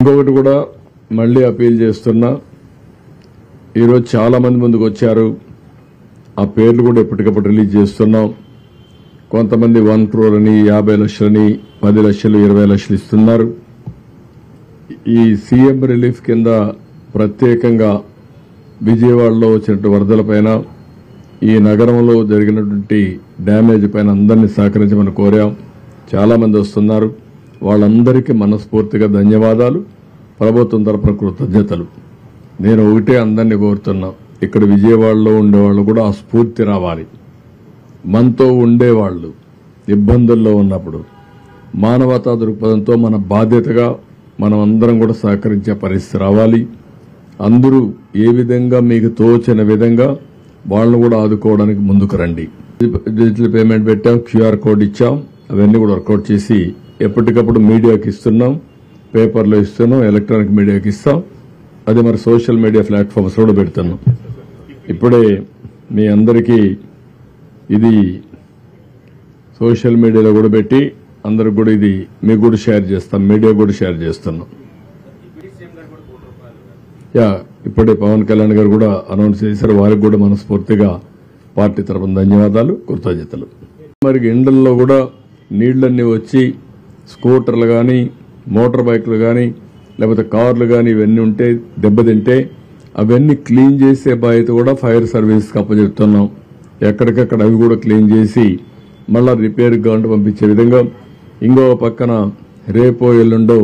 ఇంకొకటి కూడా మళ్లీ అపీల్ చేస్తున్నా. ఈరోజు చాలా మంది ముందుకు వచ్చారు. ఆ పేర్లు కూడా ఎప్పటికప్పుడు రిలీజ్ చేస్తున్నాం. కొంతమంది 1 crore అని 50 లక్షలని 10 లక్షలు 20 లక్షలు ఇస్తున్నారు. ఈ సీఎం రిలీఫ్ కింద ప్రత్యేకంగా విజయవాడలో వచ్చినటువంటి వరదలపైన ఈ నగరంలో జరిగినటువంటి డ్యామేజ్ పైన అందరినీ సహకరించమని కోరాం. చాలా మంది వస్తున్నారు. వాళ్ళందరికీ మనస్ఫూర్తిగా ధన్యవాదాలు, ప్రభుత్వం తరపున కృతజ్ఞతలు. నేను ఒకటే అందరినీ కోరుతున్నా, ఇక్కడ విజయవాడలో ఉండేవాళ్ళు కూడా ఆ స్ఫూర్తి రావాలి. మనతో ఉండేవాళ్లు ఇబ్బందుల్లో ఉన్నప్పుడు మానవతా దృక్పథంతో మన బాధ్యతగా మనం అందరం కూడా సహకరించే పరిస్థితి రావాలి. అందరూ ఏ విధంగా మీకు తోచిన విధంగా వాళ్ళను కూడా ఆదుకోవడానికి ముందుకు రండి. డిజిటల్ పేమెంట్ పెట్టాం, క్యూఆర్ కోడ్ ఇచ్చాం. అవన్నీ కూడా వర్కౌట్ చేసి ఎప్పటికప్పుడు మీడియాకి ఇస్తున్నాం, పేపర్లో ఇస్తున్నాం, ఎలక్ట్రానిక్ మీడియాకి ఇస్తాం. అది మరి సోషల్ మీడియా ప్లాట్ఫామ్స్ కూడా పెడుతున్నాం. ఇప్పుడే మీ అందరికీ ఇది సోషల్ మీడియాలో కూడా పెట్టి అందరికి కూడా ఇది మీకు కూడా షేర్ చేస్తాం, మీడియా కూడా షేర్ చేస్తున్నాం. ఇప్పుడే పవన్ కళ్యాణ్ గారు కూడా అనౌన్స్ చేశారు. వారికి కూడా మనస్ఫూర్తిగా పార్టీ తరపున ధన్యవాదాలు, కృతజ్ఞతలు. మరి ఇండ్లలో కూడా నీళ్లన్నీ వచ్చి స్కూటర్లు కానీ మోటార్ బైక్లు కానీ లేకపోతే కార్లు కానీ ఇవన్నీ ఉంటే దెబ్బతింటే అవన్నీ క్లీన్ చేసే బాధ్యత కూడా ఫైర్ సర్వీస్కి అప్పచెప్తున్నాం. ఎక్కడికక్కడ అవి కూడా క్లీన్ చేసి మళ్ళా రిపేర్ గవర్నమెంట్ పంపించే విధంగా. ఇంకో పక్కన రేపో ఎల్లుండో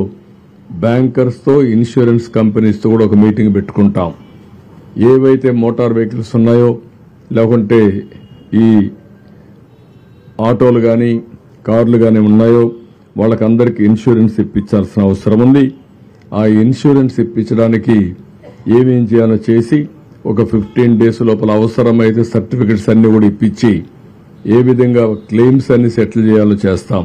బ్యాంకర్స్తో ఇన్సూరెన్స్ కంపెనీస్తో కూడా ఒక మీటింగ్ పెట్టుకుంటాం. ఏవైతే మోటార్ వెహికల్స్ ఉన్నాయో లేకుంటే ఈ ఆటోలు కానీ కార్లు కానీ ఉన్నాయో వాళ్ళకందరికీ ఇన్సూరెన్స్ ఇప్పించాల్సిన అవసరం ఉంది. ఆ ఇన్సూరెన్స్ ఇప్పించడానికి ఏమేం చేయాలో చేసి ఒక 15 days లోపల అవసరమైతే సర్టిఫికెట్స్ అన్ని కూడా ఇప్పించి ఏ విధంగా క్లెయిమ్స్ అన్ని సెటిల్ చేయాలో చేస్తాం.